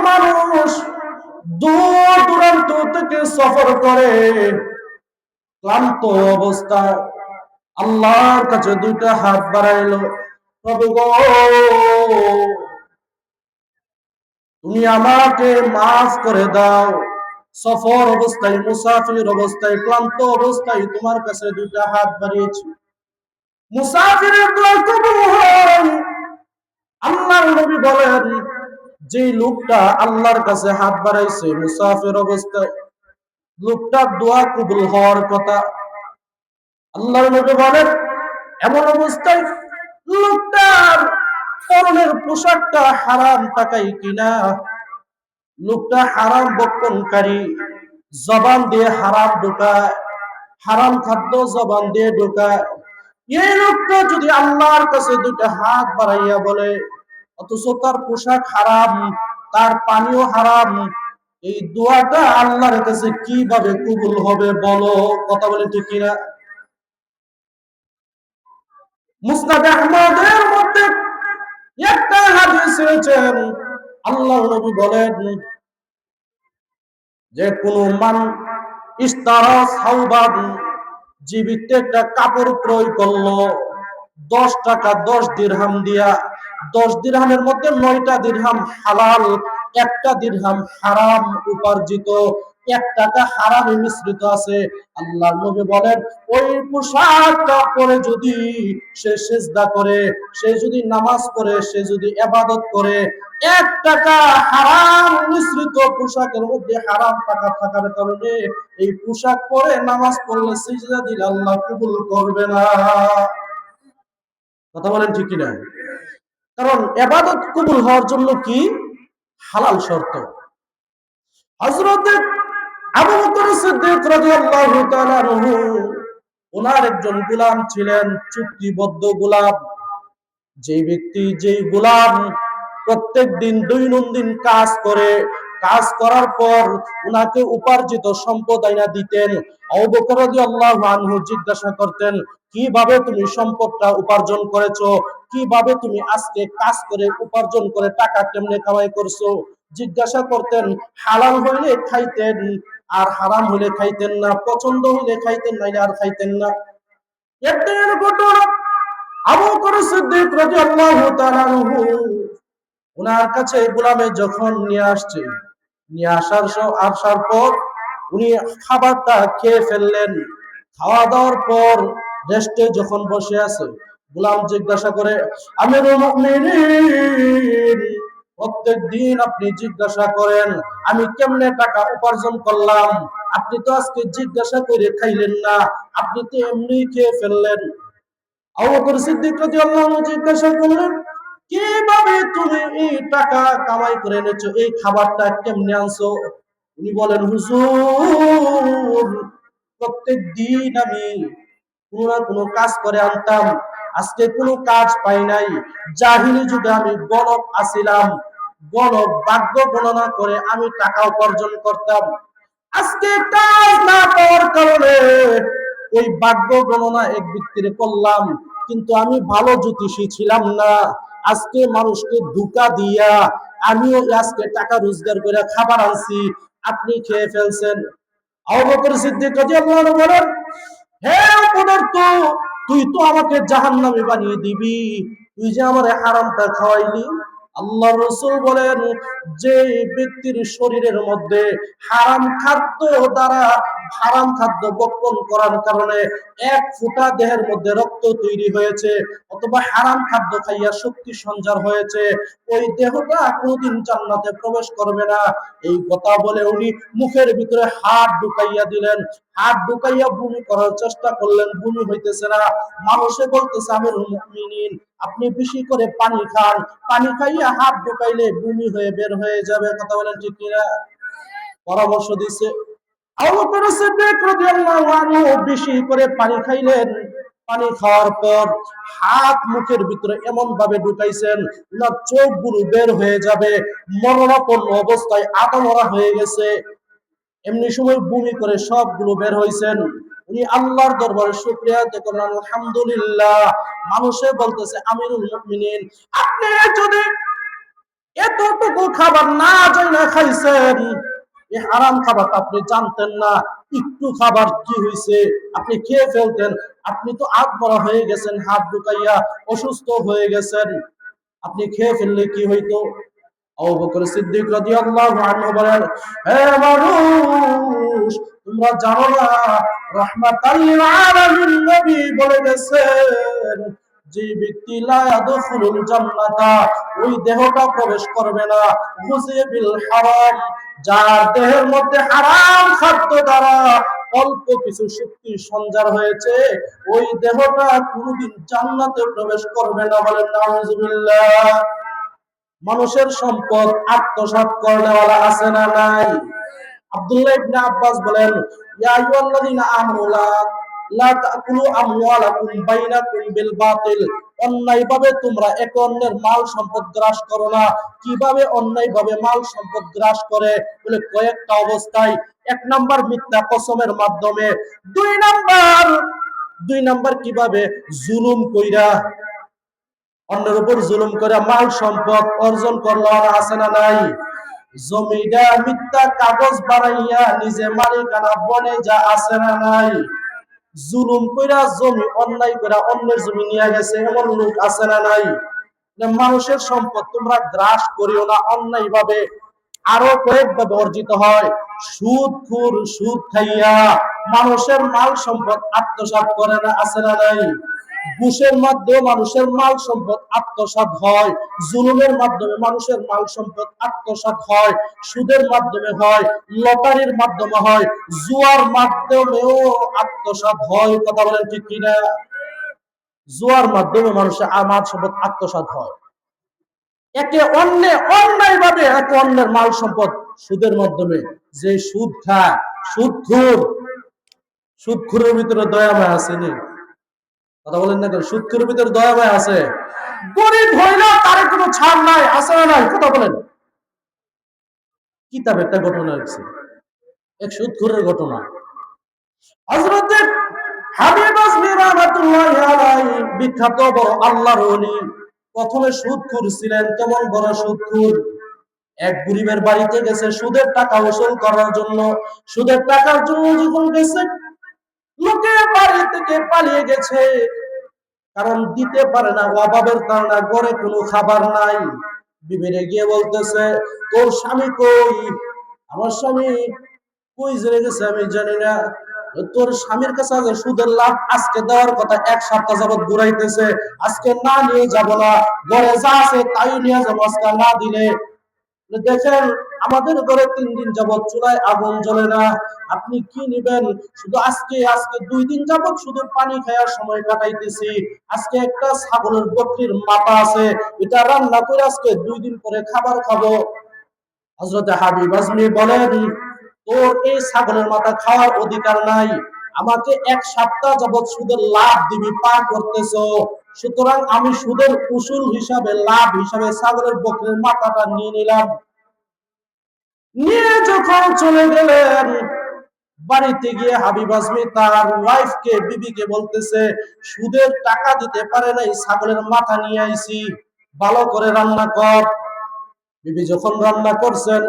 মানুষ দূর দূরান্ত থেকে সফর করে ক্লান্ত অবস্থায় আল্লাহর কাছে দুইটা হাত বাড়াইলো, প্রভু গো, তুমি আমাকে মাফ করে দাও। সফর অবস্থায়, মুসাফির অবস্থায়, ক্লান্ত অবস্থায় তোমার কাছে দুইটা হাত বাড়িয়েছি। মুসাফিরের দোয়া কবুল হয়। আল্লাহর নবী বলেন, যে লোকটা আল্লাহর কাছে হাত বাড়াইছে মুসাফির অবস্থায়, লোকটার দোয়া কবুল হওয়ার কথা। আল্লাহর নবী বলেন, এমন অবস্থায় লোকটার পরনের পোশাকটা হারাম টাকায় কিনা, লোকটা হারাম বক্ষণকারী, জবান দিয়ে হারাম ঢোকায়, হারাম খাদ্য জবান দিয়ে ঢোকায়, এই লোকটা যদি আল্লাহর কাছে দুইটা হাত বাড়াইয়া বলে, অথচ তার পোশাক হারাম, তার পানীয় হারাম, এই দোয়াটা আল্লাহর কাছে কিভাবে কবুল হবে বলো? কথা বলে ঠিক কিনা? মুসনাদ আহমদের মধ্যে একটা হাদিস রয়েছেন, আল্লাহর নবী বলেন যে কোন মান ইস্তারা সাউবান, যে ব্যক্তি একটা কাপড় ক্রয় করলো 10 টাকা 10 দিরহাম দিয়া, 10 দিরহামের মধ্যে 9টা দিরহাম হালাল, একটা দিরহাম হারাম উপার্জিত, 1 টাকা হারামে মিশ্রিত আছে। আল্লাহর নবী বলেন, ওই পোশাকটা পরে যদি সে সিজদা করে, সে যদি নামাজ পড়ে, সে যদি ইবাদত করে, 1 টাকা হারাম মিশ্রিত পোশাকের মধ্যে হারাম টাকা থাকার কারণে এই পোশাক পরে নামাজ পড়লে, সিজদা দিলে আল্লাহ কবুল করবে না। কথা বলেন ঠিক কিনা? কারণ ইবাদত কবুল হওয়ার জন্য কি হালাল শর্ত। হযরত আবু বকর সিদ্দিক রাদিয়াল্লাহু তাআলা আনহু, ওনার একজন গোলাম ছিলেন, চুক্তিবদ্ধ গোলাম। যে ব্যক্তি, যেই গোলাম প্রত্যেক দিন দৈনন্দিন কাজ করে, কাজ করার পর উনাকে উপার্জিত সম্পদ আইনা দিতেন। আবু বকর রাদিয়াল্লাহু আনহু জিজ্ঞাসা করতেন, কিভাবে তুমি সম্পদটা উপার্জন করেছো, কিভাবে তুমি আজকে কাজ করে উপার্জন করে টাকা কেমনে কামাই করছো? জিজ্ঞাসা করতেন। হালাল হইলে খাইতেন, আর হারাম হইলে খাইতেন না, পছন্দ হইলে খাইতেন, নাইলে আর খাইতেন না। একদিন ঘটনা, আবু বকর সিদ্দিক রাদিয়াল্লাহু তাআলা আনহু উনার কাছে গোলামে যখন নিয়ে আসছে, নিয়ে আসার পর উনি খাবারটা খেয়ে ফেললেন। খাওয়া দাওয়ার পর রেস্টে যখন বসে আছে, গোলাম জিজ্ঞাসা করে, আমিরুল মুমিনিন, প্রত্যেক দিন আপনি জিজ্ঞাসা করেন আমি কেমনে টাকা উপার্জন করলাম, আপনি তো আজকে জিজ্ঞাসা করে খাইলেন না, আপনি তো এমনি খেয়ে ফেললেন। আবু বকর সিদ্দিক রাদিয়াল্লাহু আনহু জিজ্ঞাসা করলেন, কিভাবে তুমি এই টাকা কামাই করে এনেছো, এই খাবারটা কেমনে আনছো? উনি বলেন, হুজুর, প্রত্যেক দিন আমি কোনো না কোনো কাজ করে আনতাম, আজকে কোনো কাজ পাই নাই। জাহিলি যুগে আমি গণক আছিলাম, গণক ভাগ্য গণনা করে আমি টাকা উপার্জন করতাম। আজকে কাজ না পাওয়ার কারণে ওই ভাগ্য গণনা এক ব্যক্তির করলাম, কিন্তু আমি ভালো জ্যোতিষী ছিলাম না। আজকে মানুষকে ধোঁকা দিয়া আমিও আজকে টাকা রোজগার করে খাবার আনছি, আপনি খেয়ে ফেলছেন। আবু বকর সিদ্দিক রাদিয়াল্লাহু আনহু বলেন, হে অপদার্থ, তুই তো আমাকে জাহান্নামী বানিয়ে দিবি, তুই যে আমারে হারামটা খাওয়াইলি। আল্লাহ রাসূল বলেন, যে ব্যক্তির শরীরের মধ্যে হারাম খাদ্য দ্বারা, হারাম খাদ্য ভক্ষণ করার কারণে 1 ফোঁটা দেহের মধ্যে রক্ত তৈরি হয়েছে, অথবা হারাম খাদ্য খাইয়া শক্তি সঞ্চার হয়েছে, ওই দেহটা কোনদিন জান্নাতে প্রবেশ করবে না। এই কথা বলে উনি মুখের ভিতরে হাত ঢুকাইয়া দিলেন, হাত ঢুকাইয়া বমি করার চেষ্টা করলেন, বমি হইতেছে না। মানুষে বলতেছে, আমিরুল মুমিনিন, আপনি বেশি করে পানি খান, পানি খাইয়া হাত ঢুকাইলে বমি হয়ে বের হয়ে যাবে। কথা বলেন ঠিক কিনা? পরামর্শ দিছে। আবু বকর সিদ্দিক রাদিয়াল্লাহু আনহু বেশি করে পানি খাইলেন। পানি খাওয়ার পর হাত মুখের ভিতরে এমন ভাবে ঢুকাইছেন, ওনার চোখগুলো বের হয়ে যাবে, মরণাপন্ন অবস্থায় আধমরা হয়ে গেছে। এমনি সময় বমি করে সবগুলো বের হয়েছেন। উনি আল্লাহর দরবারে শুকরিয়া আদায় করলেন, আলহামদুলিল্লাহ। মানুষে বলতেছে, আমিরুল মুমিনিন, আপনি যদি এতটুকু খাবার না যাই না খাইছেন, এই হারাম খাবারটা আপনি জানতেন না, একটু খাবার কি হয়েছে আপনি খেয়ে ফেলতেন, আপনি তো আধমরা হয়ে গেছেন, হাত ঢুকাইয়া অসুস্থ হয়ে গেছেন, আপনি খেয়ে ফেললে কি হইতো? আবু বকর সিদ্দিক রাদিয়াল্লাহু আনহু বলেন, হে মানুষ, তোমরা জানো না রাহমাতাল লিল আলামিন নবী বলে গেছেন, যে ব্যক্তি লা ইয়াদখুলুল জান্নাতা, ওই দেহটা প্রবেশ করবে না, গুযিয়া বিল হারাম, যার দেহের মধ্যে হারাম খাদ্য দ্বারা অল্প কিছু শক্তি সঞ্চার হয়েছে, ওই দেহটা কোনোদিন জান্নাতে প্রবেশ করবে না। বলেন নাউযুবিল্লাহ। মানুষের সম্পদ আত্মসাৎ করেওয়ালা আছে না নাই? আব্দুল্লাহ ইবনে আব্বাস বলেন, ইয়া আইয়ুহাল্লাযীনা আমানু লা তাকুলু আমওয়ালাকুম বাইনাকুম বিল বাতিল, অন্যায়ভাবে তোমরা একে অন্যের মাল সম্পদ গ্রাস করো না। কিভাবে অন্যায়ভাবে মাল সম্পদ গ্রাস করে? বলে কয়েকটা অবস্থায়। এক নাম্বার মিথ্যা কসমের মাধ্যমে, দুই নাম্বার কিভাবে জুলুম কইরা, অন্যের উপর জুলুম করে মাল সম্পদ অর্জন করলো আছে না নাই? জমিটা মিথ্যা কাগজ বানাইয়া নিজে মালিকানা বনে যা আছে না নাই? জুলুম কইরা জমি অন্যায় করে অন্যের জমি নিয়ে গেছে এমন লোক আছে না নাই? মানুষের সম্পদ তোমরা গ্রাস করিও না অন্যায় ভাবে। আরো কয়েকভাবে অর্জিত হয়, সুদ খাইয়া মানুষের মাল সম্পদ আত্মসাৎ করে না আছে না নাই? ঘুষের মাধ্যমে মানুষের মাল সম্পদ আত্মসাৎ হয়, জুলুমের মাধ্যমে মানুষের মাল সম্পদ আত্মসাৎ হয়, সুদের মাধ্যমে হয়, লটারির মাধ্যমে হয়, জুয়ার মাধ্যমেও আত্মসাৎ হয়। কথা বলেন ঠিক কিনা? জুয়ার মাধ্যমে মানুষের মাল সম্পদ আত্মসাৎ হয়, একে অন্যায় ভাবে একে অন্যের মাল সম্পদ সুদের মাধ্যমে। যে সুদ খায়, সুদখোরের ভিতরে দয়া মায়া আছে নি? কথা বলেন না কেন? সুদখোরের ভিতরে দয়া মায়া আছে? গরিব হইলেও তার কোনো ছাড় নাই, আছে না নাই? কথা বলেন। কিতাবে একটা ঘটনা আছে, এক সুদখোরের ঘটনা। হযরত হাবিব আজমি রাহমাতুল্লাহি আলাইহি, বিখ্যাত বড় আল্লাহর ওলি, প্রথমে সুদখোর ছিলেন। কেমন বড় সুদখোর! এক গরিবের বাড়িতে গেছে সুদের টাকা উসুল করার জন্য। সুদের টাকার জন্য যখন গেছে, লোকের বাড়ি থেকে পালিয়ে গেছে, কারণ দিতে পারে না, অভাবের কারণে ঘরে কোনো খাবার নাই। বিবিরে গিয়ে বলতেছে, তোর স্বামী কই? আমার স্বামী কই জেনে গেছে আমি জানি না। তোর স্বামীর কাছে সুদের লাভ আজকে দেওয়ার কথা, এক সপ্তাহ যাবত ঘুরাইতেছে, আজকে না নিয়ে যাব না, ঘরে যা আছে তাই নিয়ে যাবো, আজকে না দিলে। দেখেন, আমাদের ঘরে 3 দিন যাবত চুলায় আগুন জ্বলে না, আপনি কি নিবেন? শুধু আজকে 2 দিন যাবত শুধু পানি খাওয়ার সময় কাটাইতেছি, আজকে একটা ছাগলের বকরির মাথা আছে, এটা রান্না করে আজকে 2 দিন পরে খাবার খাবো। হযরত হাবিব আজমি বলেন, তোর এই ছাগলের মাথা খাওয়ার অধিকার নাই, আমাকে 1 সপ্তাহ যাবত সুদের লাভ দিবি পার করতেছো, সুতরাং আমি সুদের উসুল হিসাবে, লাভ হিসাবে ছাগলের বকরির মাথাটা নিয়ে নিলাম। নিয়ে যখন চলে গেলেন, বাড়িতে গিয়ে হাবিব আজমি তার ওয়াইফকে, বিবিকে বলতেছে, সুদের টাকা দিতে পারে নাই, ছাগলের মাথা নিয়ে আইছি, ভালো করে রান্না কর। বিবি যখন রান্না করছেন,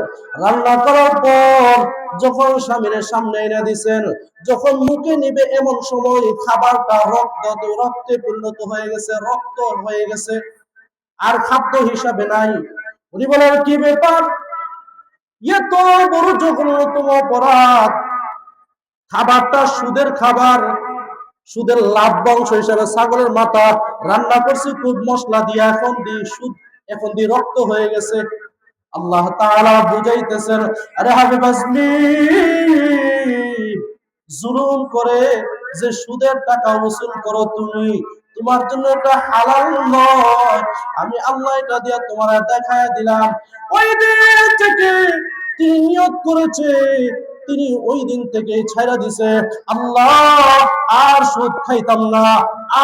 রান্না করার পর যখন স্বামীর সামনে এনে দিছেন, যখন মুখে নিবে এমন সময় খাবারটা রক্তে পরিণত হয়ে গেছে, রক্ত হয়ে গেছে, আর খাদ্য হিসাবে নাই। উনি বলেন, কি ব্যাপার? এত বড় জঘন্যতম অপরাধ! খাবারটা সুদের খাবার, সুদের লাভ অংশ হিসাবে ছাগলের মাথা রান্না করছি খুব মশলা দিয়ে, এখন দিয়ে রক্ত হয়ে গেছে। আল্লাহ তাআলা বুঝাইতেছেন, আরে হাবিব আজমি, জুলুম করে যে সুদের টাকা উসুল করো তুমি, তোমার জন্য এটা হালাল নয়। আমি আল্লাহ এটা দিয়ে তোমার দেখায় দিলাম। ওই দিন থেকে তিনি নিয়ত করেছে, তিনি ওই দিন থেকে ছাইরা দিছে, আল্লাহ আর সুদ খাইতাম না,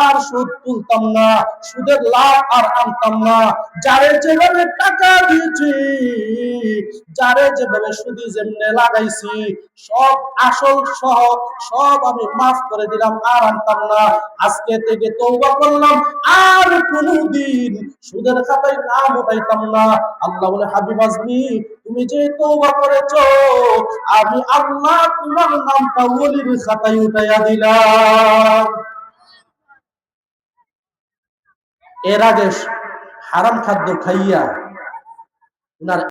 আর সুদ তুলতাম না, সুদের লাভ আর আনতাম না। যারে যেভাবে টাকা দিয়েছি, যারে যেভাবে সুদি যেমনে লাগাইছি, সব আসল সহ সব আমি মাফ করে দিলাম, আর আনতাম না। আজকে থেকে তওবা করলাম, আর কোনদিন সুদের খাতায় নাম উঠাইতাম না। আল্লাহ বলে, হাবিব আজমি, তুমি যে তওবা করেছো, আমি আল্লাহ তোমার নামটা ওলির খাতায় উঠাইয়া দিলাম। এর আগে হারাম খাদ্য খাইয়া উনার